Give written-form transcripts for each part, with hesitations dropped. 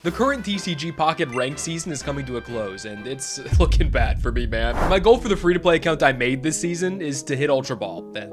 The current TCG Pocket ranked season is coming to a close, and it's looking bad for me, man. My goal for the free-to-play account I made this season is to hit UltraBall, and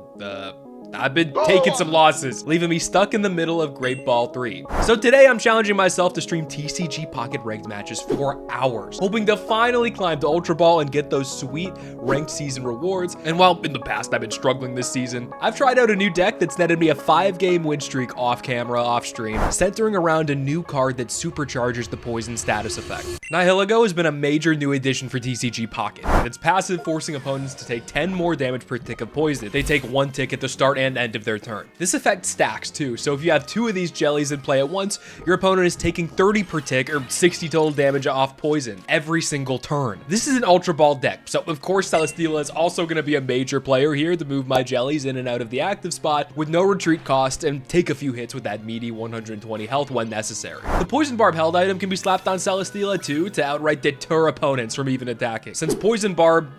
I've been taking some losses, leaving me stuck in the middle of Great Ball 3. So today I'm challenging myself to stream TCG Pocket ranked matches for hours, hoping to finally climb to Ultra Ball and get those sweet ranked season rewards. And while in the past I've been struggling this season, I've tried out a new deck that's netted me a 5-game win streak off camera, off stream, centering around a new card that supercharges the poison status effect. Nihilego has been a major new addition for TCG Pocket, with its passive forcing opponents to take 10 more damage per tick of poison. They take 1 tick at the start and end of their turn. This effect stacks too, so if you have 2 of these jellies in play at once, your opponent is taking 30 per tick or 60 total damage off poison every single turn. This is an Ultra Ball deck, so of course Celesteela is also going to be a major player here to move my jellies in and out of the active spot with no retreat cost and take a few hits with that meaty 120 health when necessary. The Poison Barb held item can be slapped on Celesteela too to outright deter opponents from even attacking, since Poison Barb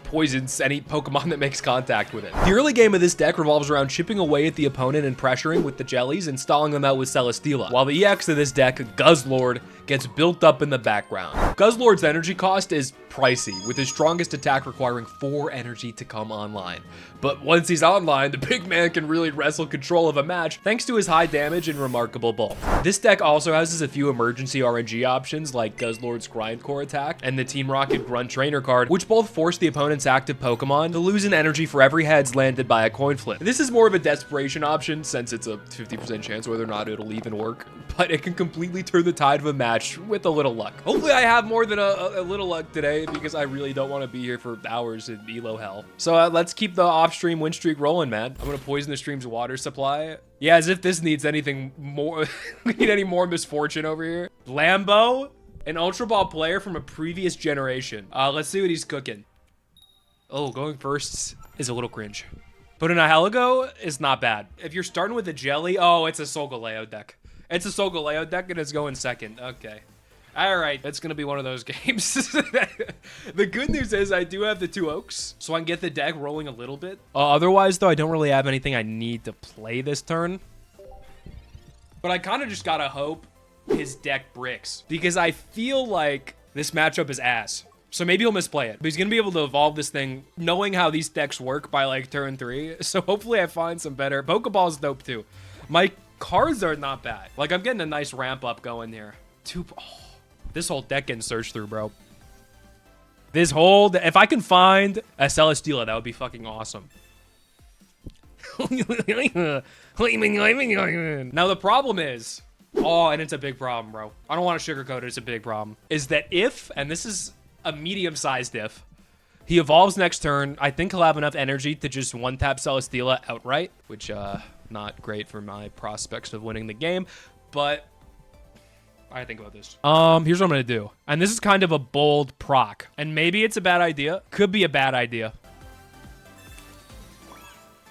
poisons any Pokemon that makes contact with it. The early game of this deck revolves around chipping away at the opponent and pressuring with the jellies and stalling them out with Celesteela, while the EX of this deck, Guzzlord, gets built up in the background. Guzzlord's energy cost is pricey, with his strongest attack requiring 4 energy to come online. But once he's online, the big man can really wrestle control of a match thanks to his high damage and remarkable bulk. This deck also houses a few emergency RNG options like Guzzlord's Grindcore attack and the Team Rocket Grunt Trainer card, which both force the opponent's active Pokemon to lose an energy for every heads landed by a coin flip. This is more of a desperation option since it's a 50% chance whether or not it'll even work, but it can completely turn the tide of a match with a little luck. Hopefully I have more than a little luck today because I really don't want to be here for hours in Elo hell. So let's keep the off-stream win streak rolling, man. I'm gonna poison the stream's water supply. Yeah, as if this needs anything more, we need any more misfortune over here. Lambo, an Ultra Ball player from a previous generation. Let's see what he's cooking. Oh, going first is a little cringe. But an Nihilego is not bad. If you're starting with a jelly, oh, it's a Solgaleo deck. It's a Solgaleo deck and it's going second. Okay. All right, it's gonna be one of those games. The good news is I do have the 2 Oaks, so I can get the deck rolling a little bit. Otherwise, though, I don't really have anything I need to play this turn. But I kind of just gotta hope his deck bricks, because I feel like this matchup is ass. So maybe he'll misplay it, but he's gonna be able to evolve this thing knowing how these decks work by like turn 3. So hopefully I find some better. Pokeball's dope too. My cards are not bad. Like I'm getting a nice ramp up going here. This whole deck getting searched through, bro. This whole, if I can find a Celesteela, that would be fucking awesome. Now the problem is, and it's a big problem, bro. I don't want to sugarcoat it, it's a big problem. Is that if, and this is a medium-sized if, he evolves next turn, I think he'll have enough energy to just one-tap Celesteela outright, which, not great for my prospects of winning the game, but I think about this. Here's what I'm gonna do. And this is kind of a bold proc. And maybe it's a bad idea. Could be a bad idea.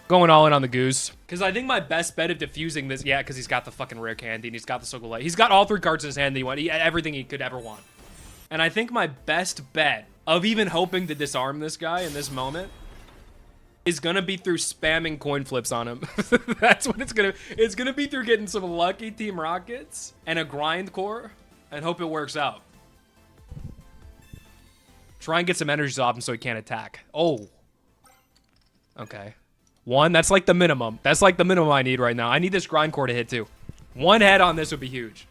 Going all in on the goose. Because I think my best bet of diffusing this, yeah, because he's got the fucking rare candy and he's got the Solgaleo. He's got all 3 cards in his hand that he wants. He had everything he could ever want. And I think my best bet of even hoping to disarm this guy in this moment is gonna be through spamming coin flips on him. That's what it's gonna be through getting some lucky Team Rockets and a grind core and hope it works out. Try and get some energies off him so he can't attack. Oh. Okay. 1, that's like the minimum. That's like the minimum I need right now. I need this grind core to hit too. 1 head on this would be huge.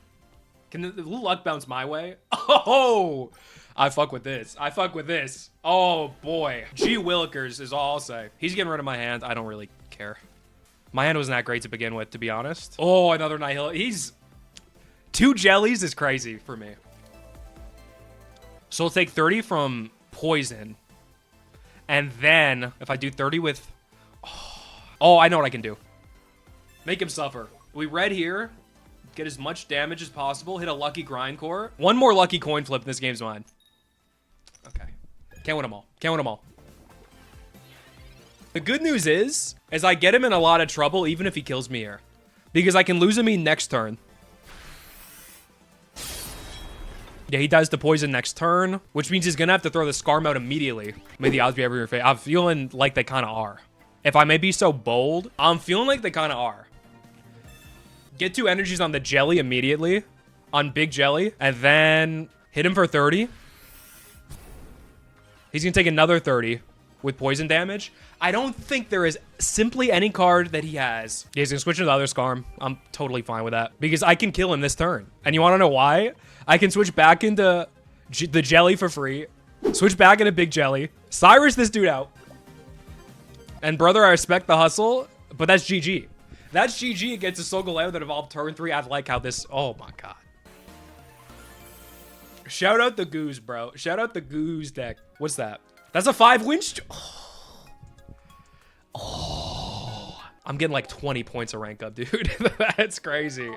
Can the little luck bounce my way? Oh! I fuck with this. I fuck with this. Oh, boy. Gee Willikers is all I'll say. He's getting rid of my hand. I don't really care. My hand wasn't that great to begin with, to be honest. Oh, another Nihilego. He's 2 jellies is crazy for me. So we'll take 30 from poison. And then if I do 30 with... Oh, I know what I can do. Make him suffer. We red here. Get as much damage as possible. Hit a lucky grind core. 1 more lucky coin flip and this game's mine. Okay. Can't win them all. Can't win them all. The good news is I get him in a lot of trouble even if he kills me here. Because I can lose him next turn. Yeah, he does the poison next turn, which means he's gonna have to throw the Scarm out immediately. May the odds be ever in your favor. I'm feeling like they kind of are. If I may be so bold, I'm feeling like they kind of are. Get 2 energies on the jelly immediately. on Big Jelly and then hit him for 30. He's gonna take another 30 with poison damage. I don't think there is simply any card that he has. Yeah, he's gonna switch into the other Skarm. I'm totally fine with that because I can kill him this turn. And you wanna know why? I can switch back into the Jelly for free, switch back into Big Jelly, Cyrus this dude out. And brother, I respect the hustle, but that's GG. That's GG against a Solgaleo that evolved turn 3. I like how this, oh my God. Shout out the Goose, bro. Shout out the Goose deck. What's that? That's a 5 win streak. Oh. I'm getting like 20 points of rank up, dude. That's crazy.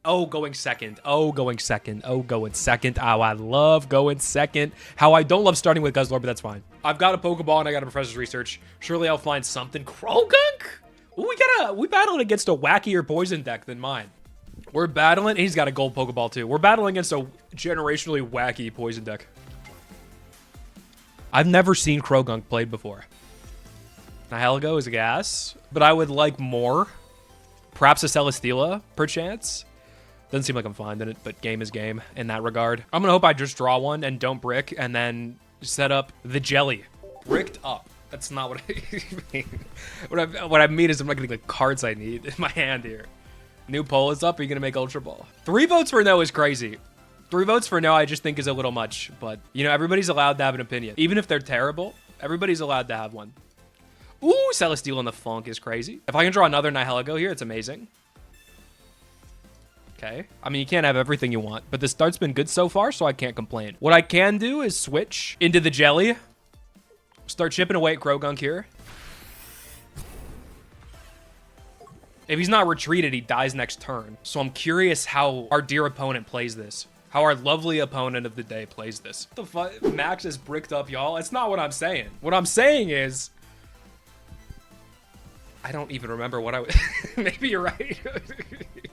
Oh, going second. Oh, going second. Oh, going second. Oh, I love going second. How I don't love starting with Guzzlord, but that's fine. I've got a Pokeball and I got a Professor's Research. Surely I'll find something. Krogunk? Ooh, we battled against a wackier poison deck than mine. We're battling, he's got a gold Pokeball too. We're battling against a generationally wacky poison deck. I've never seen Krogunk played before. Nihilego is a gas, but I would like more. Perhaps a Celesteela, perchance. Doesn't seem like I'm finding it, but game is game in that regard. I'm gonna hope I just draw one and don't brick and then set up the Jelly. Bricked up. That's not what I mean. What I mean is I'm not getting the cards I need in my hand here. New poll is up. Are you gonna make Ultra Ball? 3 votes for no is crazy. 3 votes for no I just think is a little much, but you know, everybody's allowed to have an opinion. Even if they're terrible, everybody's allowed to have one. Ooh, Celesteela in the Funk is crazy. If I can draw another Nihilego here, it's amazing. Okay. I mean, you can't have everything you want, but the start's been good so far, so I can't complain. What I can do is switch into the Jelly. Start chipping away at Krogunk here. If he's not retreated, he dies next turn. So I'm curious how our dear opponent plays this. How our lovely opponent of the day plays this. What the fuck? Max is bricked up, y'all. That's not what I'm saying. What I'm saying is... I don't even remember what I was... Maybe you're right.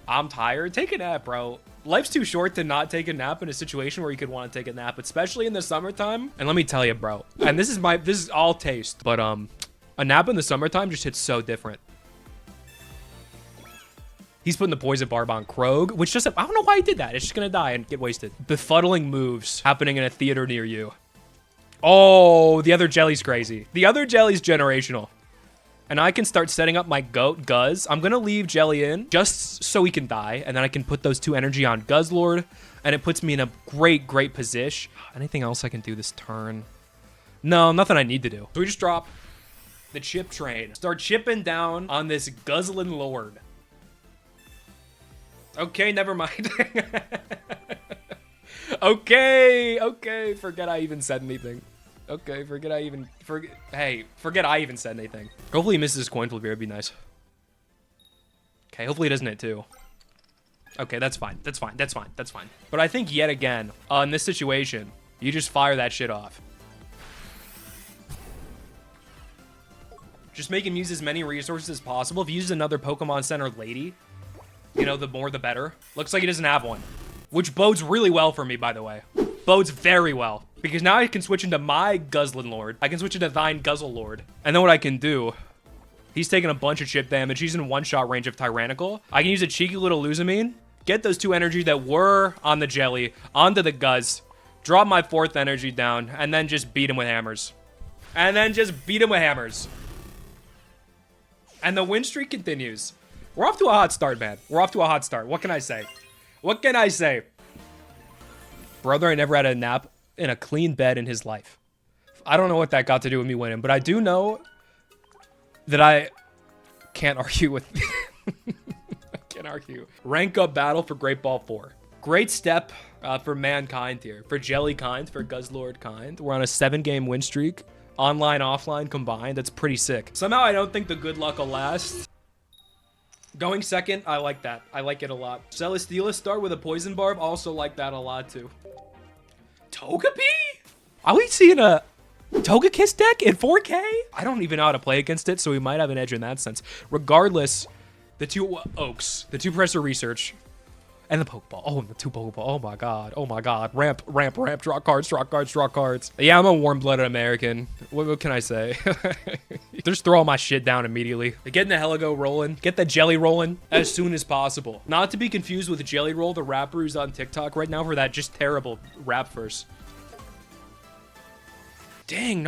I'm tired. Take a nap, bro. Life's too short to not take a nap in a situation where you could want to take a nap, especially in the summertime. And let me tell you, bro, and this is all taste, but a nap in the summertime just hits so different. He's putting the poison barb on Krog, which just, I don't know why he did that. It's just gonna die and get wasted. Befuddling moves happening in a theater near you. Oh, the other Jelly's crazy. The other Jelly's generational. And I can start setting up my goat, Guzz. I'm gonna leave Jelly in just so he can die. And then I can put those 2 energy on Guzzlord. And it puts me in a great, great position. Anything else I can do this turn? No, nothing I need to do. So we just drop the chip train. Start chipping down on this Guzzlin Lord. Okay, never mind. Okay, forget I even said anything. Okay, forget I even said anything. Hopefully he misses his coin flip here, it'd be nice. Okay, hopefully he doesn't hit too. Okay, that's fine. But I think yet again, in this situation, you just fire that shit off. Just make him use as many resources as possible. If he uses another Pokemon Center lady, you know, the more the better. Looks like he doesn't have one, which bodes really well for me, by the way. Bodes very well, because now I can switch into my Guzzlin Lord. I can switch into thine Guzzle Lord. And then what I can do, he's taking a bunch of chip damage. He's in one-shot range of Tyrannical. I can use a cheeky little Luzamine, get those 2 energy that were on the Jelly onto the Guzz, drop my 4th energy down, and then just beat him with hammers. And the win streak continues. We're off to a hot start, man. We're off to a hot start. What can I say? Brother, I never had a nap in a clean bed in his life. I don't know what that got to do with me winning, but I do know that I can't argue with... I can't argue. Rank up battle for Great Ball 4. Great step for mankind here. For Jellykind, for Guzzlord kind. We're on a 7-game win streak. Online, offline combined. That's pretty sick. Somehow I don't think the good luck will last. Going second, I like that. I like it a lot. Celesteela start with a poison barb, also like that a lot too. Togepi? Are we seeing a Togekiss deck in 4K? I don't even know how to play against it, so we might have an edge in that sense. Regardless, the 2 Oaks, the 2 Professor Research, and the Pokeball. Oh, and the 2 Pokeball. Oh my god. Oh my god. Ramp. Draw cards. Yeah, I'm a warm-blooded American. What can I say? Just throw all my shit down immediately. Getting the Heligo rolling. Get the jelly rolling as soon as possible. Not to be confused with Jelly Roll, the rapper who's on TikTok right now for that just terrible rap verse. Dang,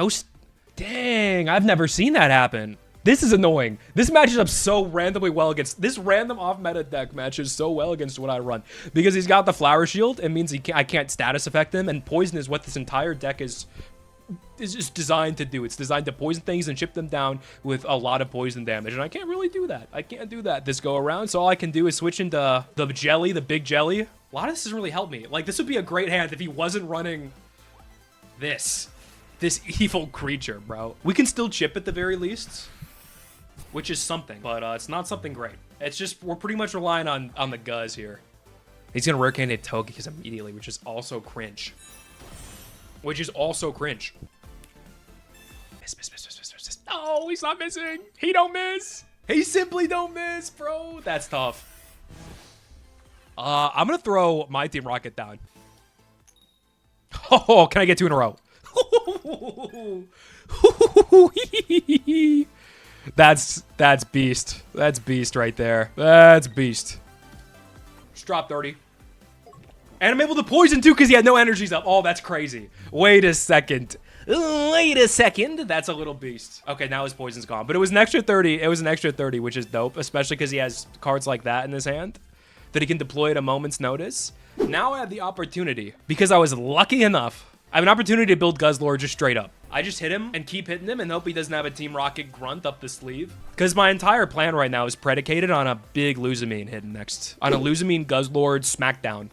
dang, I've never seen that happen. This is annoying. This matches up so randomly well against this random off-meta deck matches so well against what I run because he's got the Flower Shield. It means I can't status affect him, and Poison is what this entire deck is just designed to do. It's designed to poison things and chip them down with a lot of poison damage, and I can't really do that. I can't do that this go around. So all I can do is switch into the jelly, the big jelly. A lot of this doesn't really help me. Like, this would be a great hand if he wasn't running this evil creature, bro. We can still chip at the very least, which is something, but it's not something great. It's just, we're pretty much relying on the Guzz here. He's gonna rare candidate Togekiss immediately, which is also cringe. Miss. No, he's not missing. He don't miss. He simply don't miss, bro. That's tough. I'm gonna throw my Team Rocket down. Oh, can I get 2 in a row? That's beast. That's beast right there. That's beast. Just drop 30. And I'm able to poison too because he had no energies up. Oh, that's crazy. Wait a second. That's a little beast. Okay, now his poison's gone. But it was an extra 30. It was an extra 30, which is dope, especially because he has cards like that in his hand that he can deploy at a moment's notice. Now I have the opportunity, because I was lucky enough, I have an opportunity to build Guzzlord just straight up. I just hit him and keep hitting him and hope he doesn't have a Team Rocket grunt up the sleeve. Because my entire plan right now is predicated on a big Luzamine hidden next. On a Luzamine Guzzlord Smackdown.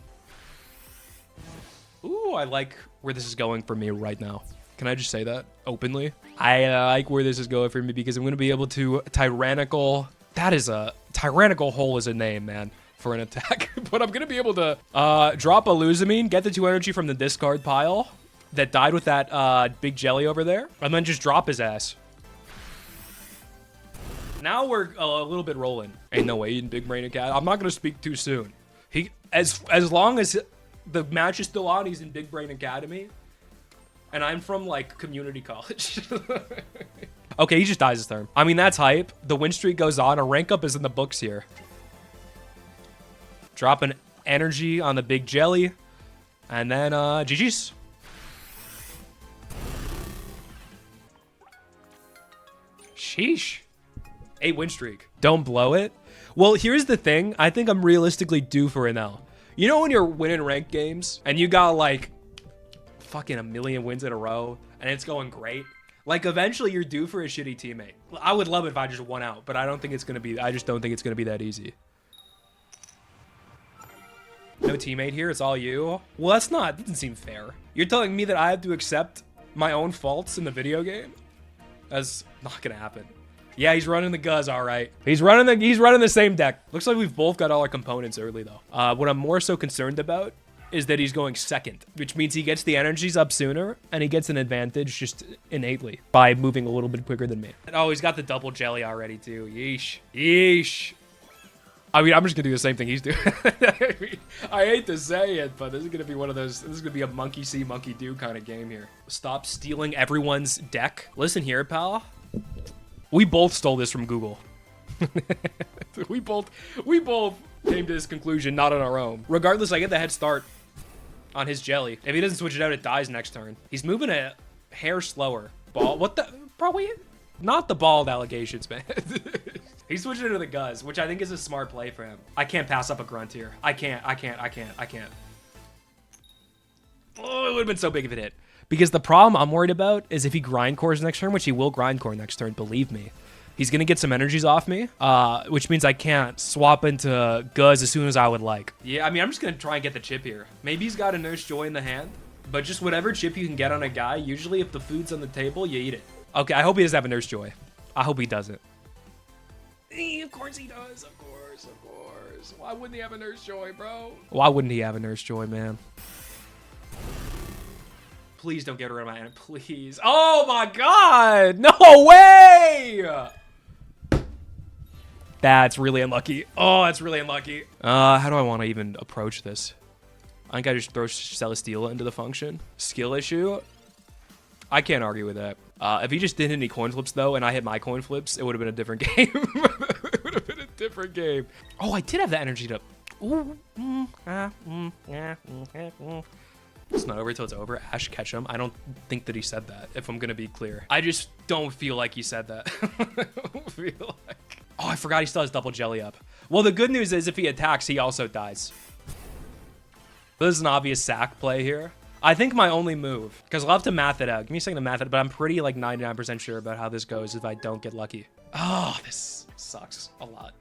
Ooh, I like where this is going for me right now. Can I just say that openly? I like where this is going for me because I'm going to be able to Tyrannical. That is a Tyrannical Hole is a name, man, for an attack. But I'm going to be able to drop a Luzamine, get the 2 energy from the discard pile that died with that big jelly over there, and then just drop his ass. Now we're a little bit rolling. Ain't no way in Big Brain Academy. I'm not going to speak too soon. As long as the match is still on, he's in Big Brain Academy. And I'm from, like, community college. Okay, he just dies this turn. I mean, that's hype. The win streak goes on. A rank up is in the books here. Dropping energy on the big jelly. And then, GG's. Sheesh. 8 win streak. Don't blow it. Well, here's the thing. I think I'm realistically due for an L. You know when you're winning ranked games and you got like fucking a million wins in a row and it's going great? Like eventually you're due for a shitty teammate. I would love it if I just won out, but I don't think it's going to be, I just don't think it's going to be that easy. No teammate here, it's all you. Well, that doesn't seem fair. You're telling me that I have to accept my own faults in the video game? That's not going to happen. Yeah, he's running the Guzz, all right. He's running the same deck. Looks like we've both got all our components early, though. What I'm more so concerned about is that he's going second, which means he gets the energies up sooner, and he gets an advantage just innately by moving a little bit quicker than me. Oh, he's got the double jelly already, too. Yeesh. Yeesh. I mean, I'm just gonna do the same thing he's doing. I hate to say it, but this is gonna be one of those, this is gonna be a monkey see, monkey do kind of game here. Stop stealing everyone's deck. Listen here, pal. We both stole this from Google. we both came to this conclusion, not on our own. Regardless, I get the head start on his jelly. If he doesn't switch it out, it dies next turn. He's moving a hair slower. Ball, what the, probably not the bald allegations, man. He's switching to the Guzz, which I think is a smart play for him. I can't pass up a grunt here. I can't. Oh, it would have been so big if it hit. Because the problem I'm worried about is if he grindcores next turn, which he will grindcore next turn, believe me. He's going to get some energies off me, which means I can't swap into Guzz as soon as I would like. Yeah, I mean, I'm just going to try and get the chip here. Maybe he's got a Nurse Joy in the hand, but just whatever chip you can get on a guy, usually if the food's on the table, you eat it. Okay, I hope he doesn't have a Nurse Joy. I hope he doesn't. Of course he does. Of course. Why wouldn't he have a Nurse Joy, bro? Why wouldn't he have a Nurse Joy, man? Please don't get rid of my hand, please. Oh my God, no way! That's really unlucky. Oh, that's really unlucky. How do I want to even approach this? I think I just throw Celesteela into the function. Skill issue? I can't argue with that. If he just didn't hit any coin flips, though, and I hit my coin flips, it would have been a different game. It would have been a different game. Oh, I did have the energy to... It's not over until it's over. Ash Ketchum. I don't think that he said that, if I'm going to be clear. I just don't feel like he said that. I don't feel like... Oh, I forgot he still has double jelly up. Well, the good news is if he attacks, he also dies. This is an obvious sack play here. I think my only move, because I'll have to math it out. Give me a second to math it, but I'm pretty like 99% sure about how this goes if I don't get lucky. Oh, this sucks a lot.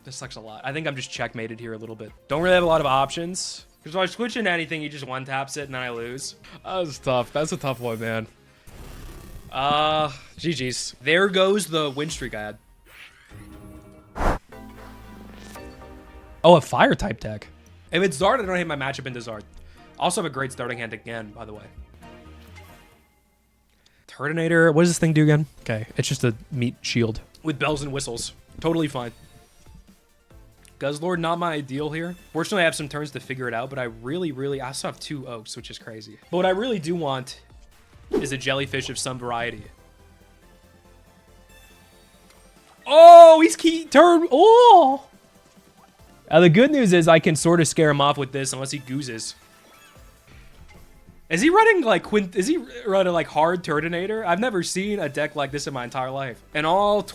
This sucks a lot. I think I'm just checkmated here a little bit. Don't really have a lot of options. Because if I switch into anything, he just one-taps it and then I lose. That was tough. That's a tough one, man. GG's. There goes the win streak I had. Oh, a fire type deck. If it's Zard, I don't hit my matchup into Zard. Also have a great starting hand again, by the way. Turtonator, what does this thing do again? Okay, it's just a meat shield with bells and whistles. Totally fine. Guzzlord, not my ideal here. Fortunately, I have some turns to figure it out, but I also have 2 oaks, which is crazy. But what I really do want is a jellyfish of some variety. Oh, he's key turn. Oh! The good news is I can sort of scare him off with this unless he goozes. Is he running like hard Turtonator? I've never seen a deck like this in my entire life. In all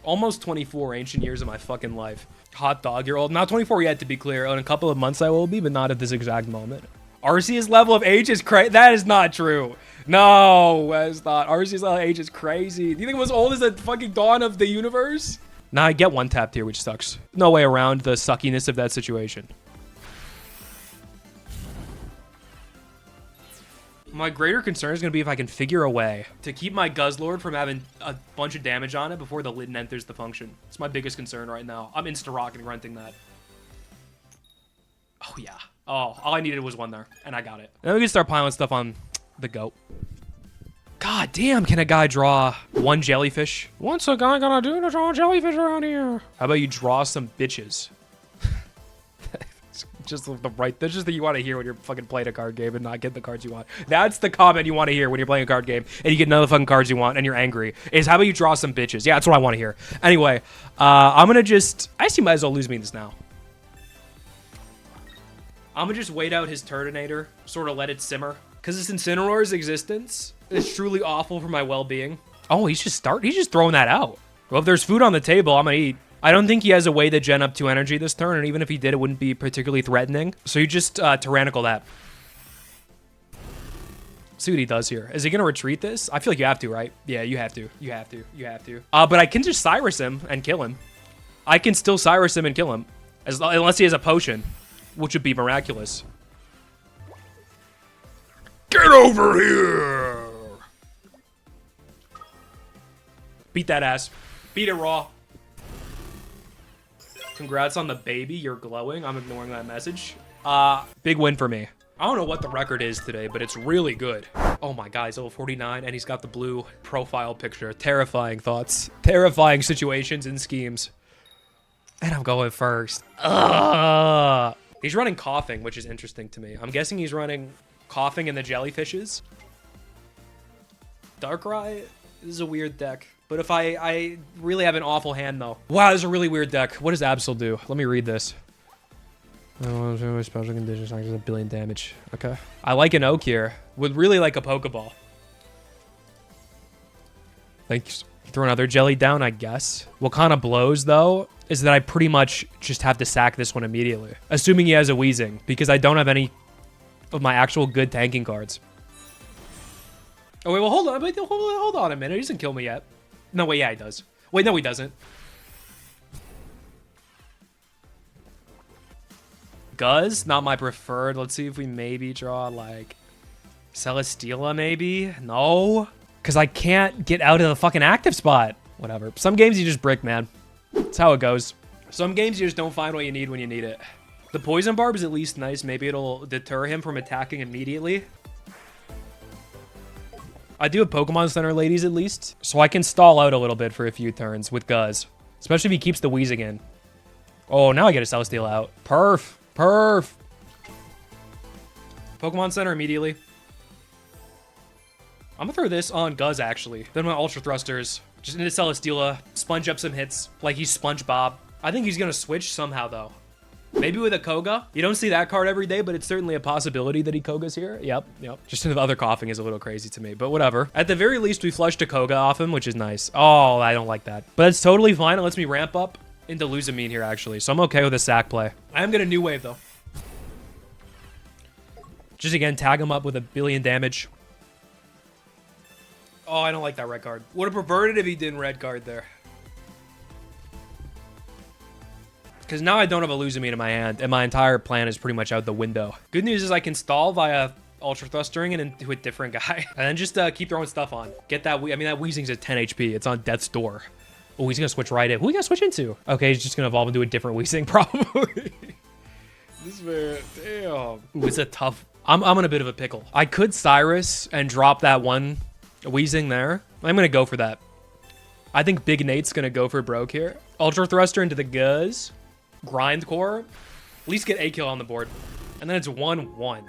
almost 24 ancient years of my fucking life. Hot dog, you're old. Not 24 yet, to be clear. In a couple of months I will be, but not at this exact moment. Arceus level of age is crazy. That is not true. No, that's not. Arceus level of age is crazy. Do you think it was old as the fucking dawn of the universe? Nah, I get one tapped here, which sucks. No way around the suckiness of that situation. My greater concern is going to be if I can figure a way to keep my Guzzlord from having a bunch of damage on it before the Litten enters the function. It's my biggest concern right now. I'm insta-rock and grunting that. Oh, yeah. Oh, all I needed was one there, and I got it. Then we can start piling stuff on the goat. God damn, can a guy draw one jellyfish? What's a guy gonna do to draw a jellyfish around here? How about you draw some bitches? Just the right, that's just that you want to hear when you're fucking playing a card game and not get the cards you want. That's the comment you want to hear when you're playing a card game and you get none of the fucking cards you want and you're angry. Is how about you draw some bitches? Yeah, that's what I want to hear. Anyway, I'm gonna just, I actually might as well lose me this now. I'm gonna just wait out his Turtonator, sort of let it simmer. Because this Incineroar's existence is truly awful for my well-being. Oh, he's just throwing that out. Well, if there's food on the table, I'm gonna eat. I don't think he has a way to gen up 2 energy this turn, and even if he did, it wouldn't be particularly threatening. So you just Tyrannical that. See what he does here. Is he gonna retreat this? I feel like you have to, right? Yeah, you have to. You have to. You have to. But I can just Cyrus him and kill him. I can still Cyrus him and kill him. Unless he has a potion, which would be miraculous. Get over here! Beat that ass. Beat it raw. Congrats on the baby. You're glowing. I'm ignoring that message. Big win for me. I don't know what the record is today, but it's really good. Oh my God, he's level 49 and he's got the blue profile picture. Terrifying thoughts. Terrifying situations and schemes. And I'm going first. Ugh. He's running Coughing, which is interesting to me. I'm guessing he's running Coughing and the Jellyfishes. Darkrai is a weird deck. But if I really have an awful hand, though. Wow, this is a really weird deck. What does Absol do? Let me read this. Special conditions, not just a billion damage. Okay. I like an Oak here. Would really like a Pokeball. Thanks. Throw another jelly down, I guess. What kind of blows, though, is that I pretty much just have to sack this one immediately. Assuming he has a Weezing, because I don't have any of my actual good tanking cards. Oh, wait, well, hold on. Wait, hold on a minute. He doesn't kill me yet. No, wait, yeah, he does. Wait, no, he doesn't. Guzz, not my preferred. Let's see if we maybe draw, like, Celesteela, maybe? No. Because I can't get out of the fucking active spot. Whatever. Some games you just brick, man. That's how it goes. Some games you just don't find what you need when you need it. The Poison Barb is at least nice. Maybe it'll deter him from attacking immediately. I do have Pokemon Center ladies at least, so I can stall out a little bit for a few turns with Guzz. Especially if he keeps the Weezing in. Oh, now I get a Celesteela out. Perf. Perf. Pokemon Center immediately. I'm gonna throw this on Guz, actually. Then my Ultra Thrusters. Just into Celesteela, sponge up some hits like he's SpongeBob. I think he's gonna switch somehow, though. Maybe with a Koga. You don't see that card every day, but it's certainly a possibility that he Koga's here. Yep. Just the other coughing is a little crazy to me, but whatever. At the very least, we flushed a Koga off him, which is nice. Oh, I don't like that. But it's totally fine. It lets me ramp up into Luzamine here, actually. So I'm okay with a sack play. I am gonna New Wave, though. Just, again, tag him up with 1 billion damage. Oh, I don't like that red card. Would have preferred it if he didn't red card there. Because now I don't have a Luzamine in my hand, and my entire plan is pretty much out the window. Good news is I can stall via Ultra Thrustering and into a different guy. And then just keep throwing stuff on. Get that, I mean, that Weezing's at 10 HP. It's on death's door. Oh, he's going to switch right in. Who are we going to switch into? Okay, he's just going to evolve into a different Weezing, probably. This man, damn. Ooh, it's a tough... I'm in a bit of a pickle. I could Cyrus and drop that one Weezing there. I'm going to go for that. I think Big Nate's going to go for broke here. Ultra Thruster into the Guz. Grindcore. At least get a kill on the board. And then it's 1-1.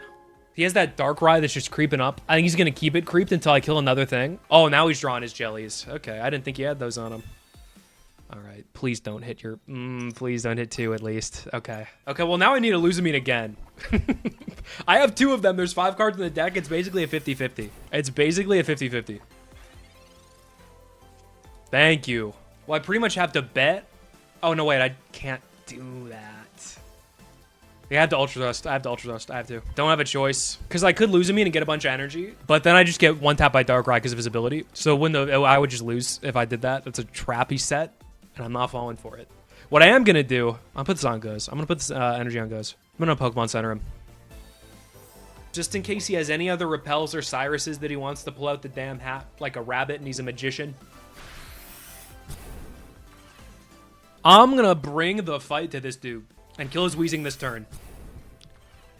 He has that Darkrai that's just creeping up. I think he's going to keep it creeped until I kill another thing. Oh, now he's drawing his jellies. Okay, I didn't think he had those on him. All right, please don't hit your... please don't hit 2 at least. Okay. Okay, well, now I need a Luzamine again. I have 2 of them. There's 5 cards in the deck. It's basically a 50-50. It's basically a 50-50. Thank you. Well, I pretty much have to bet. Oh, no, wait. I can't do that. I have to Ultra Thrust. I have to Ultra Thrust. I have to. Don't have a choice. Because I could Luzamine and get a bunch of energy. But then I just get 1 tap by Darkrai because of his ability. So when I would just lose if I did that. That's a trappy set. And I'm not falling for it. What I am going to do, I'll put this on Guz. I'm going to put this energy on Guz. I'm going to Pokemon Center him. Just in case he has any other Repels or Cyruses that he wants to pull out the damn hat like a rabbit and he's a magician. I'm going to bring the fight to this dude and kill his Weezing this turn.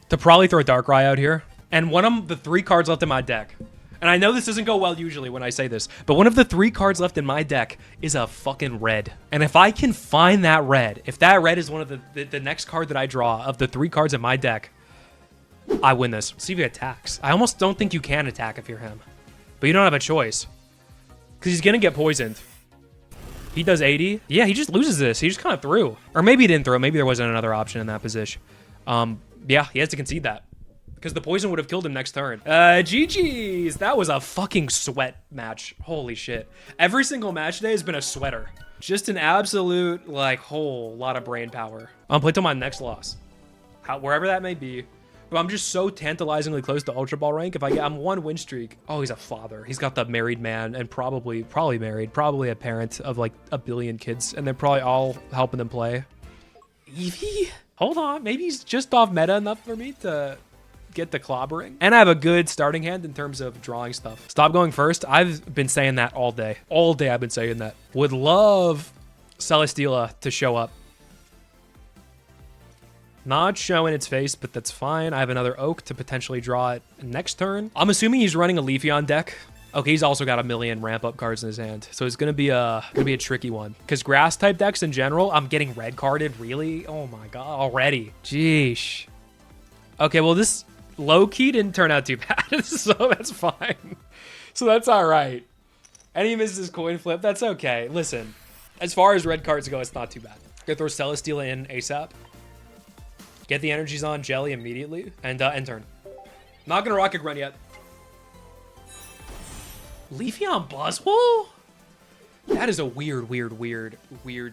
To probably throw a Darkrai out here. And one of the 3 cards left in my deck. And I know this doesn't go well usually when I say this, but one of the 3 cards left in my deck is a fucking red. And if I can find that red, if that red is one of the next card that I draw of the 3 cards in my deck, I win this. See if he attacks. I almost don't think you can attack if you're him. But you don't have a choice. Because he's going to get poisoned. He does 80. Yeah, he just loses this. He just kind of threw. Or maybe he didn't throw. Maybe there wasn't another option in that position. Yeah, he has to concede that. Because the poison would have killed him next turn. GG's. That was a fucking sweat match. Holy shit. Every single match today has been a sweater. Just an absolute, like, whole lot of brain power. I'm playing till my next loss. Wherever that may be. But I'm just so tantalizingly close to Ultra Ball rank. If I'm 1 win streak. Oh, he's a father. He's got the married man and probably married. Probably a parent of like 1 billion kids. And they're probably all helping him play. Eevee? Hold on. Maybe he's just off meta enough for me to... get the clobbering. And I have a good starting hand in terms of drawing stuff. Stop going first. I've been saying that all day. All day I've been saying that. Would love Celesteela to show up. Not showing its face, but that's fine. I have another Oak to potentially draw it next turn. I'm assuming he's running a Leafeon deck. Okay, he's also got 1 million ramp-up cards in his hand. So it's gonna be a tricky one. Because grass-type decks in general, I'm getting red carded, really? Oh my god, already. Jeesh. Okay, well this... low-key didn't turn out too bad, so that's fine. So that's all right. And he misses his coin flip. That's okay. Listen, as far as red cards go, it's not too bad. Gonna throw Celesteela in ASAP. Get the energies on Jelly immediately. And end turn. Not gonna Rocket Run yet. Leafeon Buzzwole? That is a weird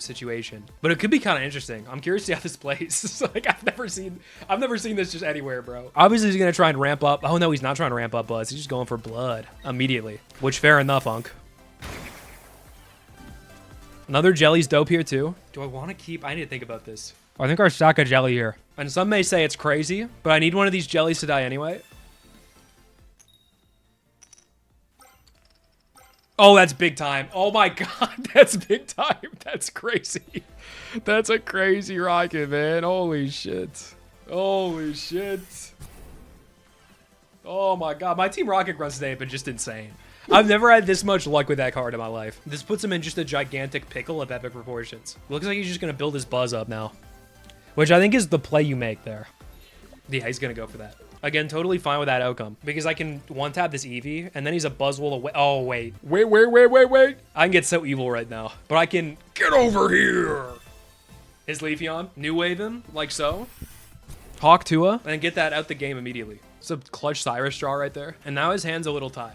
situation. But it could be kind of interesting. I'm curious to see how this plays. Like I've never seen this just anywhere, bro. Obviously he's gonna try and ramp up. Oh no, he's not trying to ramp up Buzz. He's just going for blood immediately. Which fair enough, Unk. Another Jelly's dope here too. Do I want to keep? I need to think about this. I think our stack of Jelly here. And some may say it's crazy, but I need one of these Jellies to die anyway. Oh, that's big time. Oh my god, that's big time. That's crazy. That's a crazy rocket, man. Holy shit. Holy shit. Oh my god, my Team Rocket runs today have been just insane. I've never had this much luck with that card in my life. This puts him in just a gigantic pickle of epic proportions. Looks like he's just gonna build his Buzz up now. Which I think is the play you make there. Yeah, he's gonna go for that. Again, totally fine with that outcome because I can one-tap this Eevee and then he's a Buzzwole away. Oh, wait. Wait. I can get so evil right now, but I can get over here. His Leafeon, New Wave him, like so. Hawk Tua, and get that out the game immediately. It's a clutch Cyrus draw right there. And now his hand's a little tied.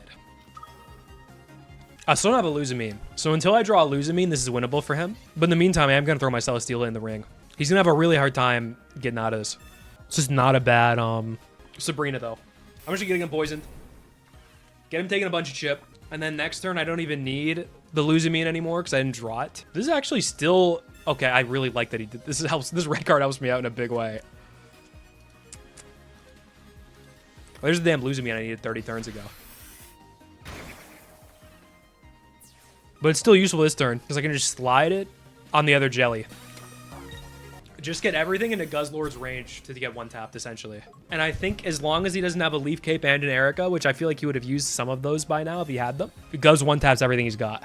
I still don't have a Luzamine. So until I draw a Luzamine, this is winnable for him. But in the meantime, I am going to throw my Celesteela in the ring. He's going to have a really hard time getting out of this. It's just not a bad Sabrina, though. I'm just getting him poisoned. Get him taking a bunch of chip. And then next turn, I don't even need the Luzamine anymore because I didn't draw it. This is actually still... Okay, I really like that he did. This red card helps me out in a big way. There's the damn Luzamine I needed 30 turns ago. But it's still useful this turn because I can just slide it on the other jelly. Just get everything into Guzzlord's range to get one tapped, essentially. And I think as long as he doesn't have a Leaf Cape and an Erica, which I feel like he would have used some of those by now if he had them, Guzz one taps everything he's got.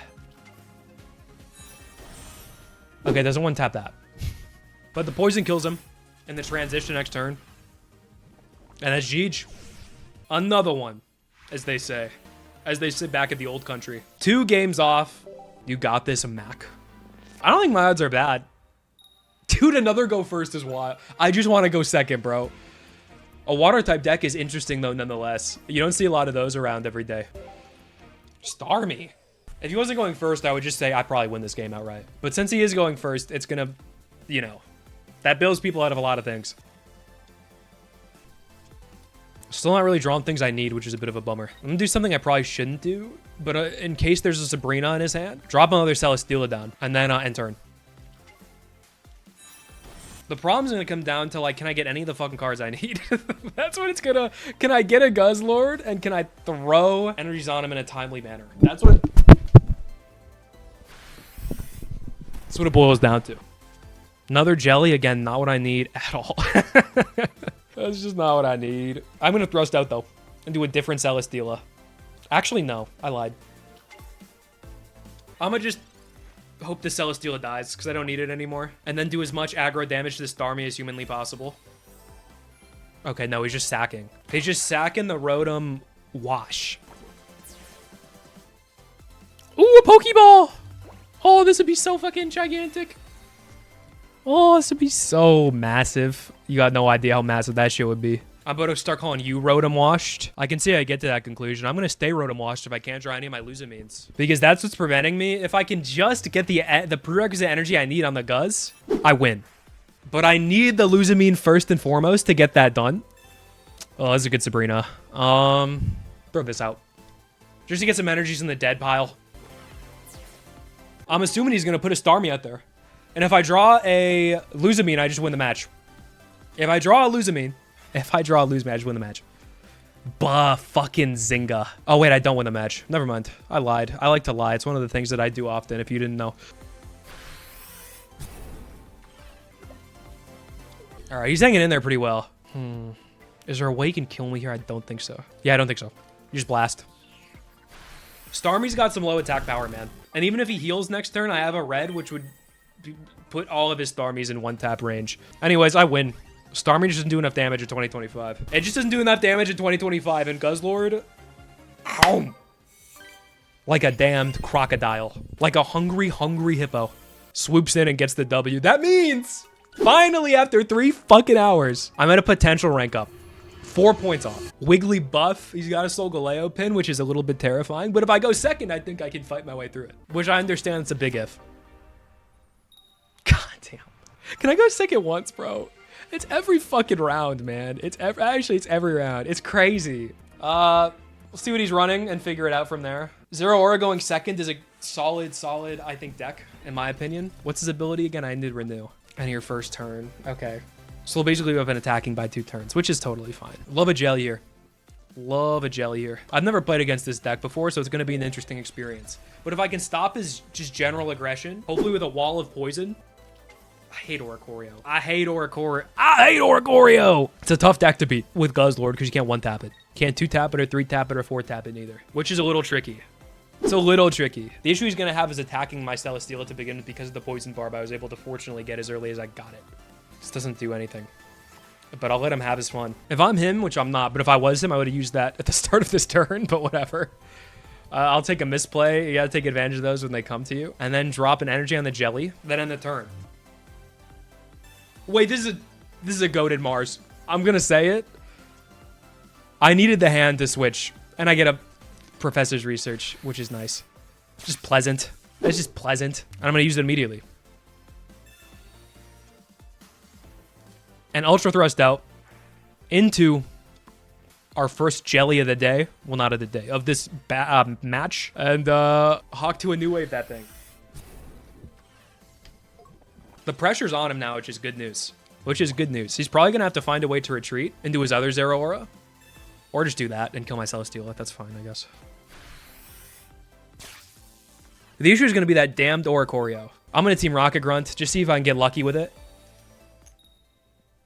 Okay, doesn't one tap that. But the poison kills him in the transition next turn. And that's Jeej. Another one, as they say back at the old country. 2 games off. You got this, Mac. I don't think my odds are bad. Dude, another go first is wild. I just want to go second, bro. A water type deck is interesting though, nonetheless. You don't see a lot of those around every day. Starmie. If he wasn't going first, I would just say I probably win this game outright. But since he is going first, it's gonna, you know, that bails people out of a lot of things. Still not really drawing things I need, which is a bit of a bummer. I'm gonna do something I probably shouldn't do, but in case there's a Sabrina in his hand, drop another Celesteela down, and then end turn. The problem's gonna come down to, like, can I get any of the fucking cards I need? That's what it's gonna... Can I get a Guzzlord, and can I throw energies on him in a timely manner? That's what it boils down to. Another jelly, again, not what I need at all. That's just not what I need. I'm going to thrust out, though, and do a different Celesteela. Actually, no. I lied. I'm going to just hope the Celesteela dies, because I don't need it anymore. And then do as much aggro damage to this Starmie as humanly possible. Okay, no, he's just sacking. He's just sacking the Rotom Wash. Ooh, a Pokeball! Oh, this would be so fucking gigantic. Oh, this would be so massive. You got no idea how massive that shit would be. I'm about to start calling you Rotom Washed. I can see I get to that conclusion. I'm going to stay Rotom Washed if I can't draw any of my Luzamines. Because that's what's preventing me. If I can just get the prerequisite energy I need on the Guzz, I win. But I need the Luzamine first and foremost to get that done. Oh, that's a good Sabrina. Throw this out. Just to get some energies in the dead pile. I'm assuming he's going to put a Starmie out there. And if I draw a Luzamine, I just win the match. If I draw a Luzamine, I just win the match. Bah, fucking Zynga. Oh, wait, I don't win the match. Never mind. I lied. I like to lie. It's one of the things that I do often, if you didn't know. All right, he's hanging in there pretty well. Is there a way he can kill me here? I don't think so. Yeah, I don't think so. You just blast. Starmie's got some low attack power, man. And even if he heals next turn, I have a red, which would put all of his Starmies in one tap range. Anyways, I win. Starmie just doesn't do enough damage in 2025. It just doesn't do enough damage in 2025. And Guzzlord, ow, like a damned crocodile, like a hungry hippo, swoops in and gets the W. That means finally, after 3 fucking hours, I'm at a potential rank up. 4 points off. Wiggly buff. He's got a Solgaleo pin, which is a little bit terrifying. But if I go second, I think I can fight my way through it. Which I understand it's a big if. God damn. Can I go second once, bro? It's every fucking round, man. Actually, it's every round. It's crazy. We'll see what he's running and figure it out from there. Zero Aura going second is a solid, I think, deck, in my opinion. What's his ability again? I need Renew. And your first turn. Okay. So basically, we've been attacking by 2 turns, which is totally fine. Love a jelly here. Love a jelly here. I've never played against this deck before, so it's going to be an interesting experience. But if I can stop his just general aggression, hopefully with a wall of poison. I hate Oricorio. I hate Oricorio. It's a tough deck to beat with Guzzlord because you can't 1-tap it. Can't 2-tap it or 3-tap it or 4-tap it neither, which is a little tricky. It's a little tricky. The issue he's going to have is attacking my Celesteela to begin with because of the poison barb I was able to fortunately get as early as I got it. This doesn't do anything. but I'll let him have his fun. If I'm him, which I'm not, but if I was him, I would have used that at the start of this turn, but whatever. I'll take a misplay. You gotta take advantage of those when they come to you. And then drop an energy on the jelly, then end the turn. Wait, this is a goated Mars. I'm gonna say it. I needed the hand to switch, and I get a Professor's Research, which is nice. Just pleasant. It's just pleasant. And I'm gonna use it immediately. And Ultra Thrust out into our first jelly of the day. Well, not of the day, of this match. And Hawk to a new wave that thing. The pressure's on him now, which is good news. Which is good news. He's probably gonna have to find a way to retreat into his other Zero Aura. Or just do that and kill my Celesteela. That's fine, I guess. The issue is gonna be that damned Oricorio. I'm gonna team Rocket Grunt, just see if I can get lucky with it.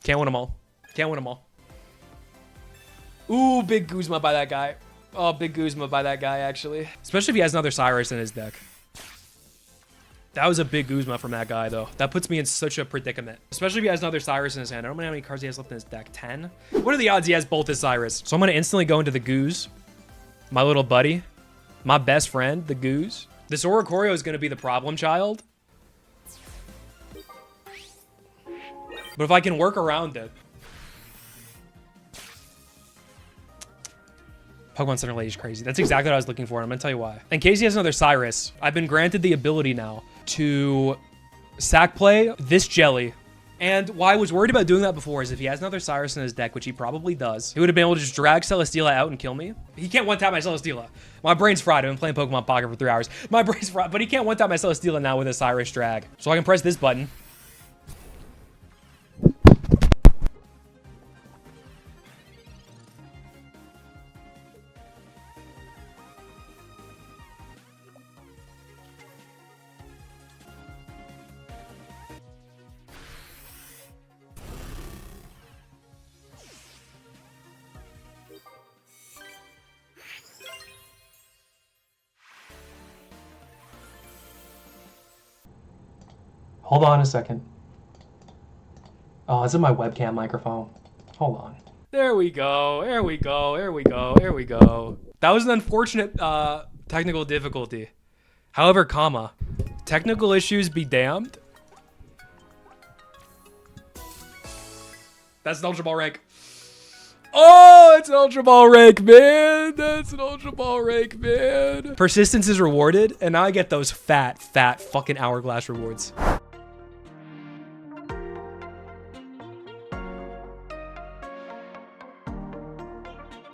Can't win them all. Can't win them all. Ooh, big Guzma by that guy. Oh, big Guzma by that guy, actually. Especially if he has another Cyrus in his deck. That was a big Guzma from that guy, though. That puts me in such a predicament. Especially if he has another Cyrus in his hand. I don't know how many cards he has left in his deck. 10? What are the odds he has both his Cyrus? So I'm going to instantly go into the Goose. My little buddy. My best friend, the Goose. This Oricorio is going to be the problem child. But if I can work around it. Pokemon Center Lady is crazy. That's exactly what I was looking for. And I'm going to tell you why. In case he has another Cyrus, I've been granted the ability now to sack play this jelly. And why I was worried about doing that before is if he has another Cyrus in his deck, which he probably does, he would have been able to just drag Celesteela out and kill me. He can't one-tap my Celesteela. My brain's fried. I've been playing Pokemon Pocket for 3 hours. My brain's fried, but he can't one-tap my Celesteela now with a Cyrus drag. So I can press this button. Hold on a second. Oh, is it my webcam microphone? Hold on. There we go. There we go. There we go. There we go. That was an unfortunate technical difficulty. However, technical issues be damned. That's an Ultra Ball rank. Oh, it's an Ultra Ball rank, man. That's an Ultra Ball rank, man. Persistence is rewarded, and now I get those fat fucking hourglass rewards.